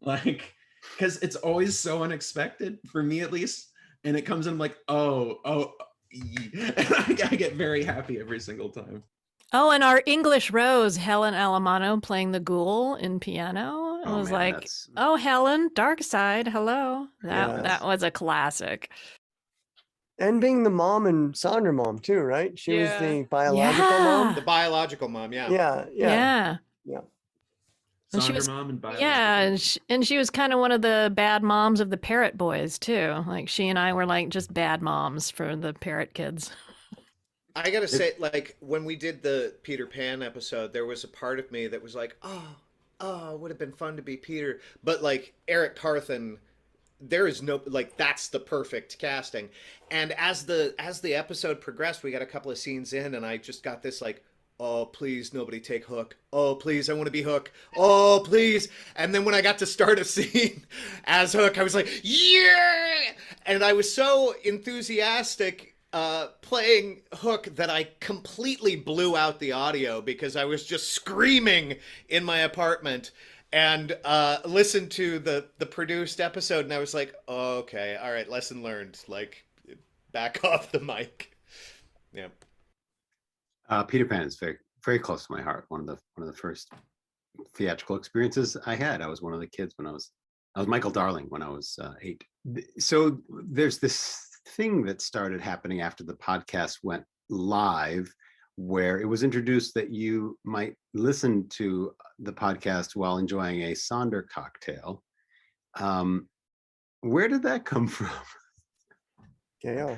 like because it's always so unexpected for me at least, and it comes in like and I get very happy every single time. Oh, and our English Rose, Helen Alamano, playing the ghoul in piano. It Oh, was man, like, that's- oh, Helen, Dark Side, hello. Yes. That was a classic. and being the mom and Sonder mom too, right? She was Yeah. the biological mom. The biological mom, yeah. Yeah. Yeah. And she Sonder was- mom and Biological. Yeah, and she was kind of one of the bad moms of the Parrot Boys too. Like she and I were like just bad moms for the Parrot kids. I gotta say, like, when we did the Peter Pan episode, there was a part of me that was like, oh, it would have been fun to be Peter. But, like, Eric Carthen, there is no, like, that's the perfect casting. And as the episode progressed, we got a couple of scenes in, and I just got this, like, oh, please, nobody take Hook. Oh, please, I want to be Hook. Oh, please. And then when I got to start a scene as Hook, I was like, yeah! And I was so enthusiastic playing Hook that I completely blew out the audio because I was just screaming in my apartment and listened to the produced episode, and I was like, oh, okay, all right, lesson learned. Like, back off the mic. Yeah. Peter Pan is very, very close to my heart. One of the first theatrical experiences I had. I was one of the kids when I was Michael Darling when I was 8. So there's this thing that started happening after the podcast went live, where it was introduced that you might listen to the podcast while enjoying a Sonder cocktail. Where did that come from? Gail.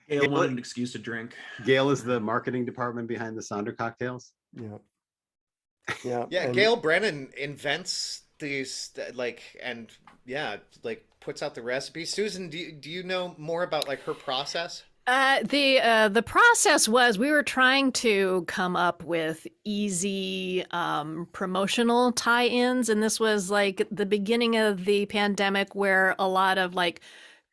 Gail wanted an excuse to drink. Gail is the marketing department behind the Sonder cocktails. Yeah. Yeah. Yeah, and- Gail Brennan invents these and puts out the recipes. Susan, do you know more about like her process? The process was we were trying to come up with easy promotional tie-ins, and this was like the beginning of the pandemic where a lot of like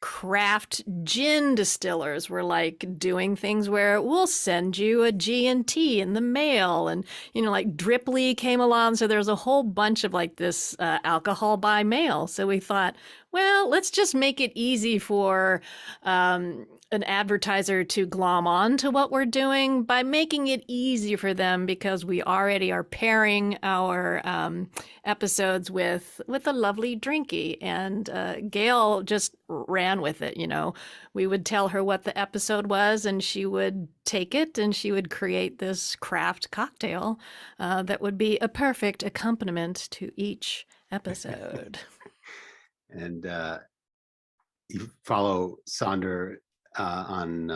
craft gin distillers were like doing things where we'll send you a G&T in the mail, and like Dripply came along, so there's a whole bunch of like this alcohol by mail. So we thought, well, let's just make it easy for an advertiser to glom on to what we're doing by making it easy for them, because we already are pairing our episodes with a lovely drinky. And Gail just ran with it. We would tell her what the episode was, and she would take it and she would create this craft cocktail that would be a perfect accompaniment to each episode. And you follow Sonder on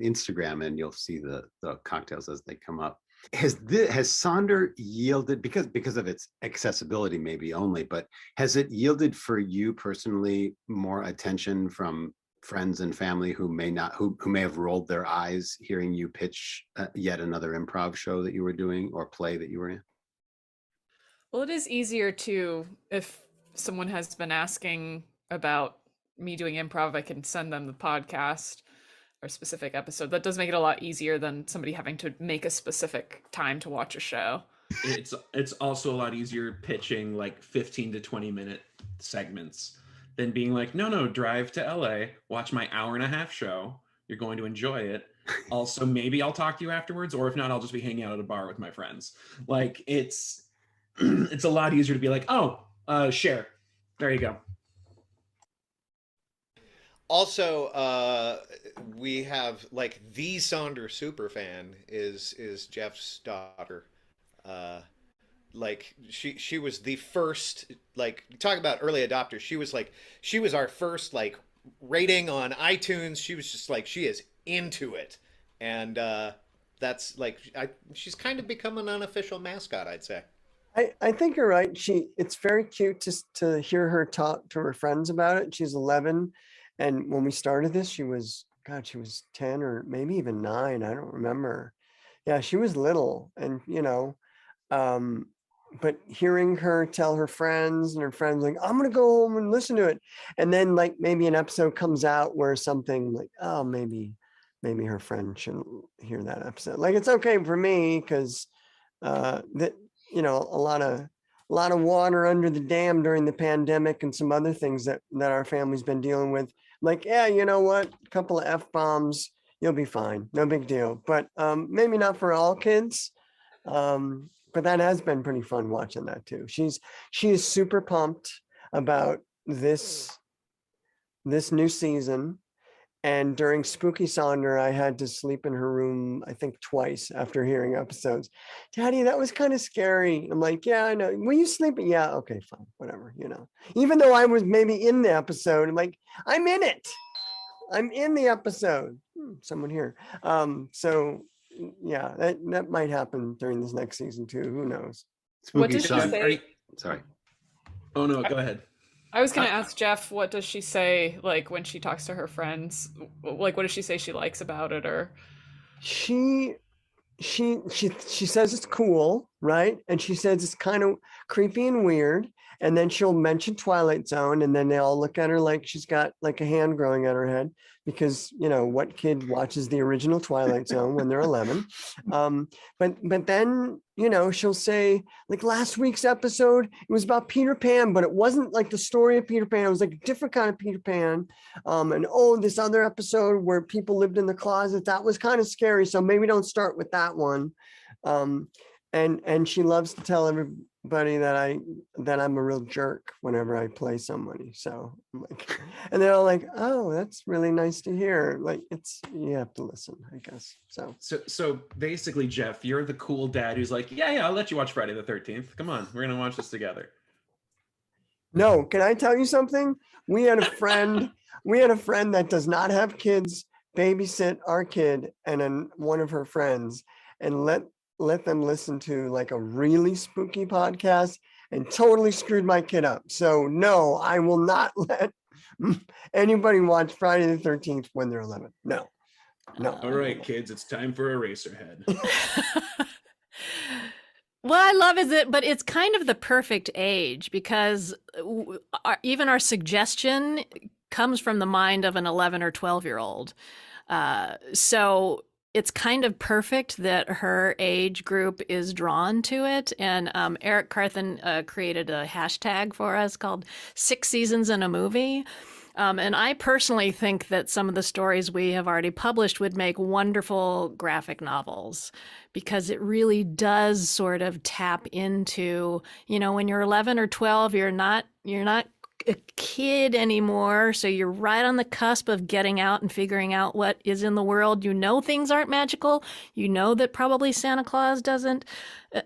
Instagram, and you'll see the cocktails as they come up. Has Sonder yielded, because of its accessibility maybe only, but has it yielded for you personally more attention from friends and family who may have rolled their eyes hearing you pitch yet another improv show that you were doing or play that you were in? Well, it is easier to, if someone has been asking about me doing improv, I can send them the podcast or specific episode. That does make it a lot easier than somebody having to make a specific time to watch a show. It's also a lot easier pitching like 15 to 20 minute segments than being like, no, drive to LA, watch my hour-and-a-half show. You're going to enjoy it. Also, maybe I'll talk to you afterwards, or if not, I'll just be hanging out at a bar with my friends. Like it's a lot easier to be like, share. There you go. Also, we have like the Sonder superfan is Jeff's daughter. Like she was the first, like, talk about early adopters. She was our first like rating on iTunes. She was just like, she is into it, and that's like she's kind of become an unofficial mascot, I'd say. I think you're right. It's very cute to hear her talk to her friends about it. She's 11. And when we started this, she was 10 or maybe even 9. I don't remember. Yeah, she was little. And, but hearing her tell her friends, and her friends like, I'm going to go home and listen to it. And then like maybe an episode comes out where something like, oh, maybe her friend shouldn't hear that episode. Like, it's okay for me because a lot of water under the dam during the pandemic and some other things that our family's been dealing with. Like, yeah, you know what? A couple of F-bombs, you'll be fine. No big deal. But maybe not for all kids. But that has been pretty fun watching that too. She is super pumped about this new season. And during Spooky Sonder, I had to sleep in her room, I think twice after hearing episodes. Daddy, that was kind of scary. I'm like, yeah, I know. Were you sleeping? Yeah, okay, fine, whatever, Even though I was maybe in the episode, I'm like, I'm in it. I'm in the episode. Someone here. So yeah, that might happen during this next season too. Who knows? What does she say? Sorry. Oh no, go ahead. I was going to ask Jeff, what does she say, like, when she talks to her friends? Like, what does she say she likes about it, or? She says it's cool, right? And she says it's kind of creepy and weird. And then she'll mention Twilight Zone, and then they all look at her like she's got like a hand growing on her head, because what kid watches the original Twilight Zone when they're 11? But then she'll say, like, last week's episode, it was about Peter Pan, but it wasn't like the story of Peter Pan. It was like a different kind of Peter Pan. And this other episode where people lived in the closet, that was kind of scary. So maybe don't start with that one. And she loves to tell everybody that I'm a real jerk whenever I play somebody. So I'm like, and they're all like, oh, that's really nice to hear. Like, you have to listen, I guess. So basically, Jeff, you're the cool dad who's like, yeah, I'll let you watch Friday the 13th. Come on, we're gonna watch this together. No, can I tell you something? We had a friend that does not have kids babysit our kid and then one of her friends and let them listen to like a really spooky podcast and totally screwed my kid up. So no, I will not let anybody watch Friday the 13th when they're 11. No. All right, kids, it's time for Eraserhead. What I love is it, but it's kind of the perfect age because even our suggestion comes from the mind of an 11 or 12-year-old. So it's kind of perfect that her age group is drawn to it. And Eric Carthen created a hashtag for us called 6 Seasons in a Movie. And I personally think that some of the stories we have already published would make wonderful graphic novels because it really does sort of tap into, when you're 11 or 12, you're not a kid anymore. So you're right on the cusp of getting out and figuring out what is in the world. Things aren't magical. That probably Santa Claus doesn't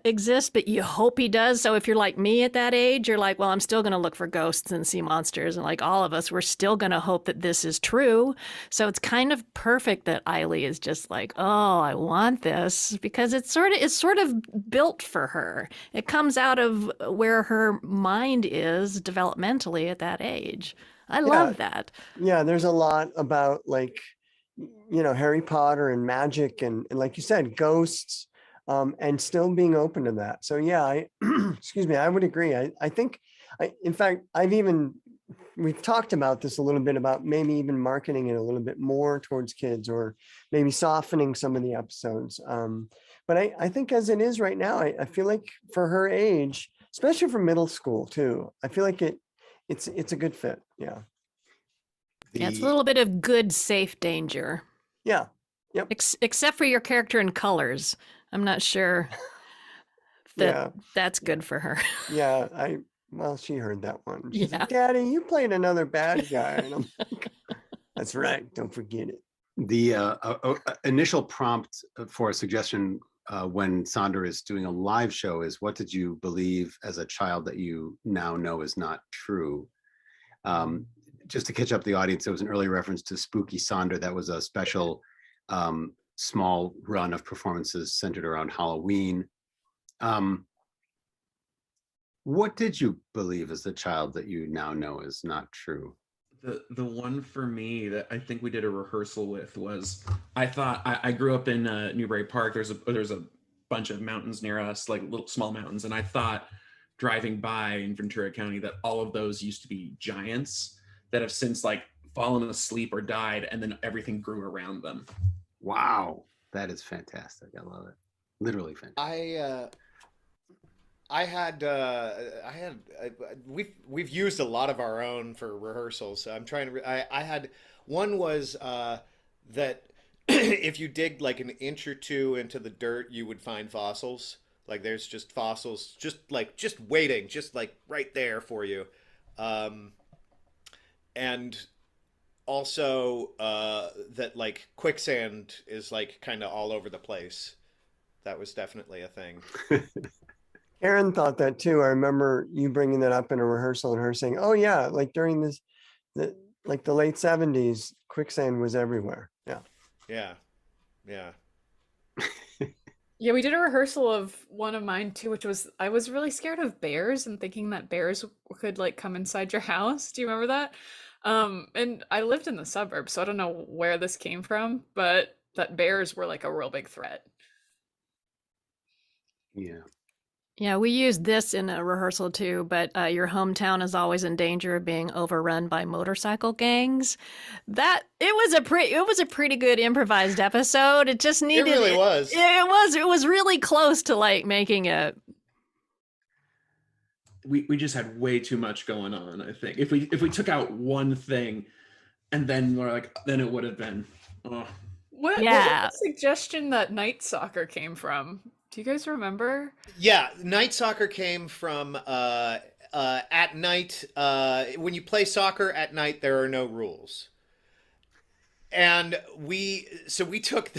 exist, but you hope he does. So if you're like me at that age, you're like, well, I'm still going to look for ghosts and see monsters. And like all of us, we're still going to hope that this is true. So it's kind of perfect that Eiley is just like, oh, I want this because it's sort of built for her. It comes out of where her mind is developmentally at that age. I love that. Yeah, there's a lot about like, Harry Potter and magic and like you said, ghosts. And still being open to that. So yeah, I excuse me, I would agree. I think, in fact, we've talked about this a little bit about maybe even marketing it a little bit more towards kids or maybe softening some of the episodes. But I think as it is right now, I feel like for her age, especially for middle school too, I feel like it's a good fit. Yeah. Yeah, it's a little bit of good, safe danger. Yeah. Yep. Except for your character in Colors. I'm not sure that that's good for her. Yeah, well, she heard that one. She's like, Yeah. Daddy, you played another bad guy. And I'm like, that's right. Don't forget it. The initial prompt for a suggestion when Sonder is doing a live show is, what did you believe as a child that you now know is not true? Just to catch up the audience, there was an early reference to Spooky Sonder. That was a special small run of performances centered around Halloween. What did you believe as a child that you now know is not true? The one for me that I think we did a rehearsal with was, I thought I grew up in Newbury Park. There's a bunch of mountains near us, like little small mountains, and I thought driving by in Ventura County that all of those used to be giants that have since like fallen asleep or died, and then everything grew around them. Wow, that is fantastic. I love it. Literally fantastic. We've used a lot of our own for rehearsals. So I'm trying to. I had one was that if you dig like an inch or two into the dirt, you would find fossils. Like there's just fossils, just waiting, just like right there for you, and also that like quicksand is like kind of all over the place. That was definitely a thing. Aaron thought that too. I remember you bringing that up in a rehearsal and her saying, oh yeah, like during the late 70s, quicksand was everywhere. Yeah. Yeah, we did a rehearsal of one of mine too, which was, I was really scared of bears and thinking that bears could like come inside your house. Do you remember that? And I lived in the suburbs, so I don't know where this came from, but that bears were like a real big threat. Yeah. Yeah, we used this in a rehearsal too, but your hometown is always in danger of being overrun by motorcycle gangs. It was a pretty good improvised episode. It just needed It really was. It was really close to like making it. We just had way too much going on, I think. If we took out one thing and then we're like, then it would have been What was the suggestion that night soccer came from? Do you guys remember? Yeah, night soccer came from at night. When you play soccer at night, there are no rules. And we took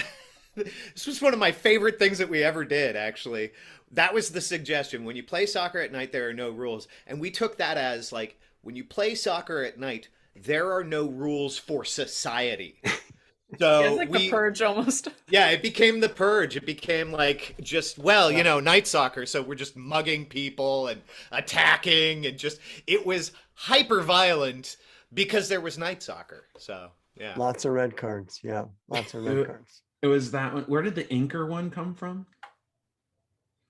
this was one of my favorite things that we ever did, actually. That was the suggestion. When you play soccer at night, there are no rules. And we took that as like, when you play soccer at night, there are no rules for society. So it's like the purge almost. Yeah, it became the purge. It became like just, well, night soccer. So we're just mugging people and attacking and just, it was hyper violent because there was night soccer. So, yeah. Lots of red cards. Yeah, lots of red cards. It was that one. Where did the Inker one come from?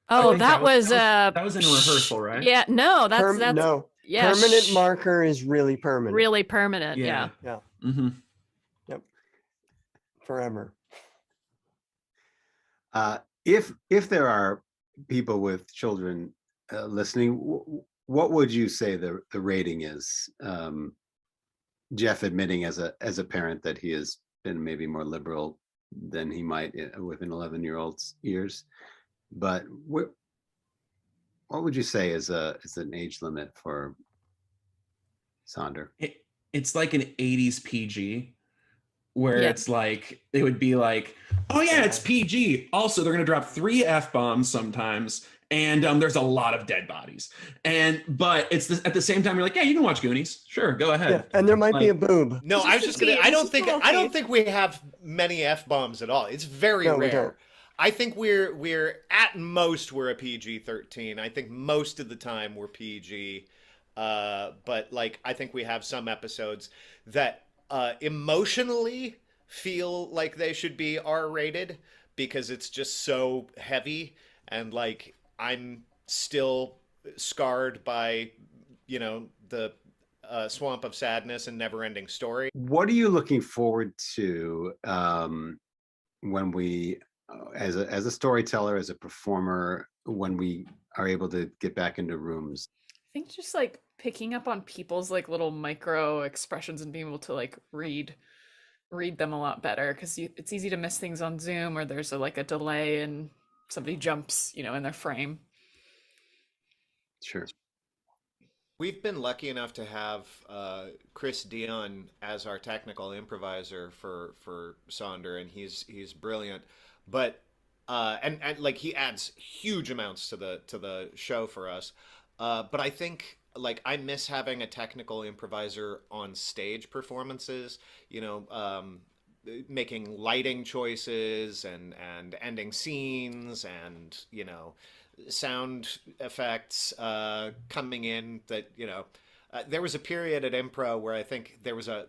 Oh, think that was that was in rehearsal, right? Yeah, no, that's no. Yeah, permanent marker is really permanent. really permanent. Yeah. Yeah. Mm-hmm. Yep. Forever. If there are people with children listening, what would you say the rating is? Jeff admitting as a parent that he has been maybe more liberal than he might with an 11-year-old's ears, but what would you say is an age limit for Sonder? It's like an 80s PG, where Yeah. it's like it would be like, oh yeah, it's PG. Also, they're gonna drop 3 F-bombs sometimes, and there's a lot of dead bodies. But it's at the same time, you're like, yeah, you can watch Goonies. Sure, go ahead. Yeah, and there might be a boob. No, This I is was just the gonna. tea. I This don't is think the we have many F-bombs at all. It's very No, we rare. don't. I think we're at most we're a PG-13. I think most of the time we're PG. But like I think we have some episodes that emotionally feel like they should be R-rated because it's just so heavy, and like I'm still scarred by the Swamp of Sadness and Never Ending Story. What are you looking forward to when we, as a storyteller, as a performer, when we are able to get back into rooms? I think just like picking up on people's like little micro expressions and being able to like read them a lot better, because it's easy to miss things on Zoom, or there's a delay and somebody jumps in their frame. Sure. We've been lucky enough to have Chris Dion as our technical improviser for Sonder, and he's brilliant. But and like he adds huge amounts to the show for us. But I think like I miss having a technical improviser on stage performances. Making lighting choices and ending scenes and sound effects coming in that there was a period at Impro where I think there was a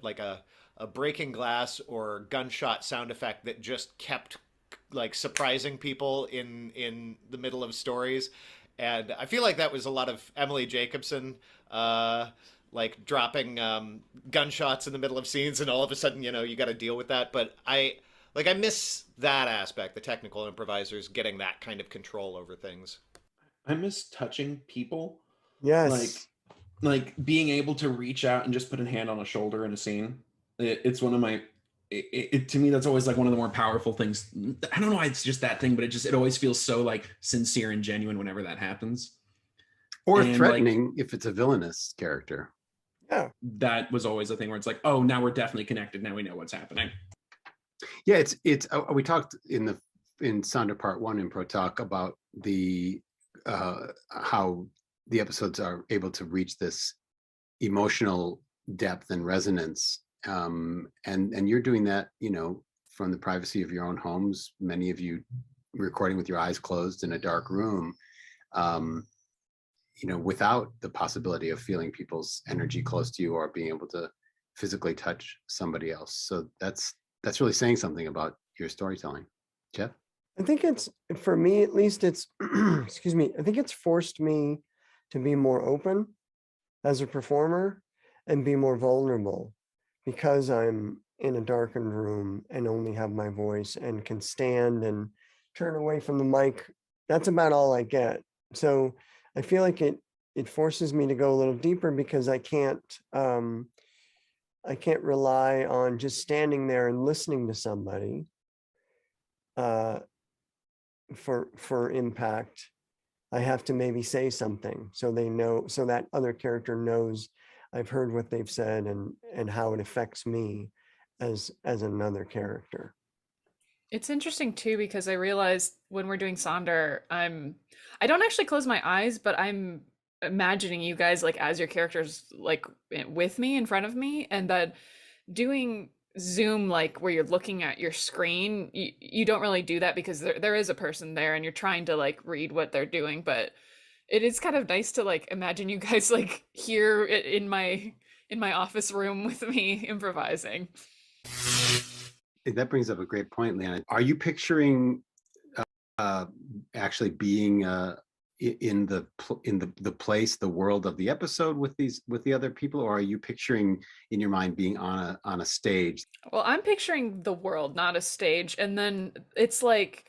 breaking glass or gunshot sound effect that just kept like surprising people in the middle of stories, and I feel like that was a lot of Emily Jacobson like dropping gunshots in the middle of scenes, and all of a sudden you got to deal with that. But I miss that aspect, the technical improvisers getting that kind of control over things. I miss touching people. Yes. Like being able to reach out and just put a hand on a shoulder in a scene. It's one of my, to me, that's always like one of the more powerful things. I don't know why it's just that thing, but it always feels so like sincere and genuine whenever that happens. Or And, threatening if it's a villainous character. Yeah. That was always a thing where it's like, oh, now we're definitely connected. Now we know what's happening. Yeah, it's we talked in Sonder Part 1 Impro Talk about the how the episodes are able to reach this emotional depth and resonance, and you're doing that from the privacy of your own homes, many of you recording with your eyes closed in a dark room, without the possibility of feeling people's energy close to you or being able to physically touch somebody else. So that's really saying something about your storytelling. Jeff? I think it's, for me at least, it's, excuse me, I think it's forced me to be more open as a performer and be more vulnerable, because I'm in a darkened room and only have my voice and can stand and turn away from the mic. That's about all I get. So I feel like it forces me to go a little deeper, because I can't rely on just standing there and listening to somebody for impact. I have to maybe say something so they know, so that other character knows I've heard what they've said and how it affects me as another character. It's interesting too, because I realized when we're doing Sonder, I don't actually close my eyes, but I'm imagining you guys like as your characters, like with me, in front of me, and that doing Zoom, like where you're looking at your screen, you don't really do that because there is a person there and you're trying to like read what they're doing. But it is kind of nice to like imagine you guys like here in my office room with me improvising. That brings up a great point, Leanna. Are you picturing actually being in the place, the world of the episode with the other people, or are you picturing in your mind being on a stage? Well, I'm picturing the world, not a stage, and then it's like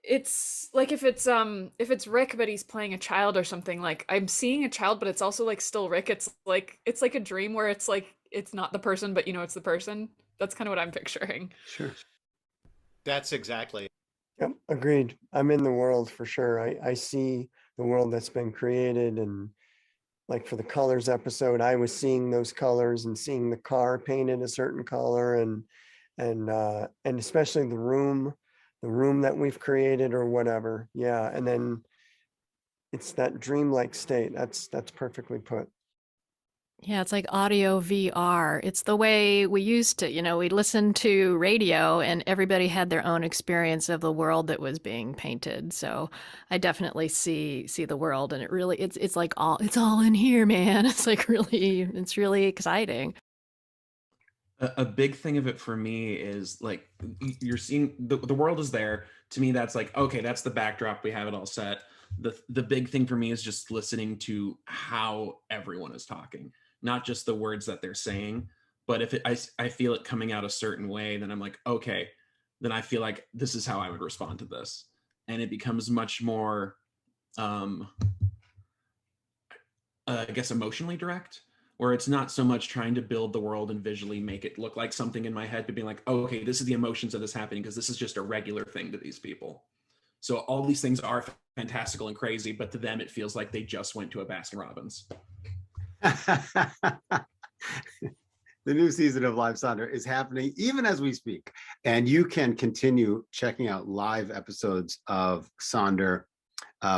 if it's Rick but he's playing a child or something, like I'm seeing a child but it's also like still Rick. It's like a dream where it's like it's not the person but you know it's the person. That's kind of what I'm picturing. Sure. That's exactly. Yep, agreed. I'm in the world for sure. I see the world that's been created, and like for the colors episode, I was seeing those colors and seeing the car painted a certain color, and especially the room that we've created or whatever. Yeah, and then it's that dreamlike state. That's perfectly put. Yeah, it's like audio VR. It's the way we used to, we listened to radio and everybody had their own experience of the world that was being painted. So I definitely see the world, and it's like it's all in here, man. It's like it's really exciting. A big thing of it for me is like you're seeing the world is there. To me, that's like, okay, that's the backdrop. We have it all set. The big thing for me is just listening to how everyone is talking, not just the words that they're saying. But if I feel it coming out a certain way, then I'm like, okay, then I feel like this is how I would respond to this. And it becomes much more, I guess, emotionally direct, where it's not so much trying to build the world and visually make it look like something in my head, but being like, oh, okay, this is the emotions that is happening because this is just a regular thing to these people. So all these things are fantastical and crazy, but to them, it feels like they just went to a Baskin Robbins. The new season of Live Sonder is happening even as we speak. And you can continue checking out live episodes of Sonder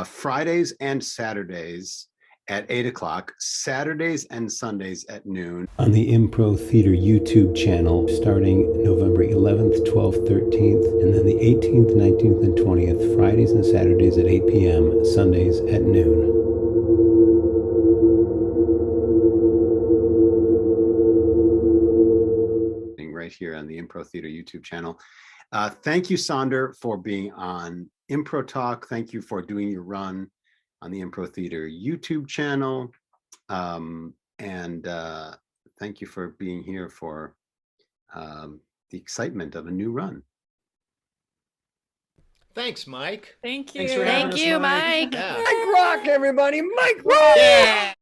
Fridays and Saturdays at 8 o'clock, Saturdays and Sundays at noon. On the Impro Theater YouTube channel starting November 11th, 12th, 13th, and then the 18th, 19th, and 20th, Fridays and Saturdays at 8 p.m., Sundays at noon. Right here on the Impro Theater YouTube channel. Thank you, Sonder, for being on Impro Talk. Thank you for doing your run on the Impro Theater YouTube channel. And thank you for being here for the excitement of a new run. Thanks, Mike. Thank you. Thanks for having us, Thank you, Mike. Yeah. Mike Rock, everybody. Mike Rock. Yeah.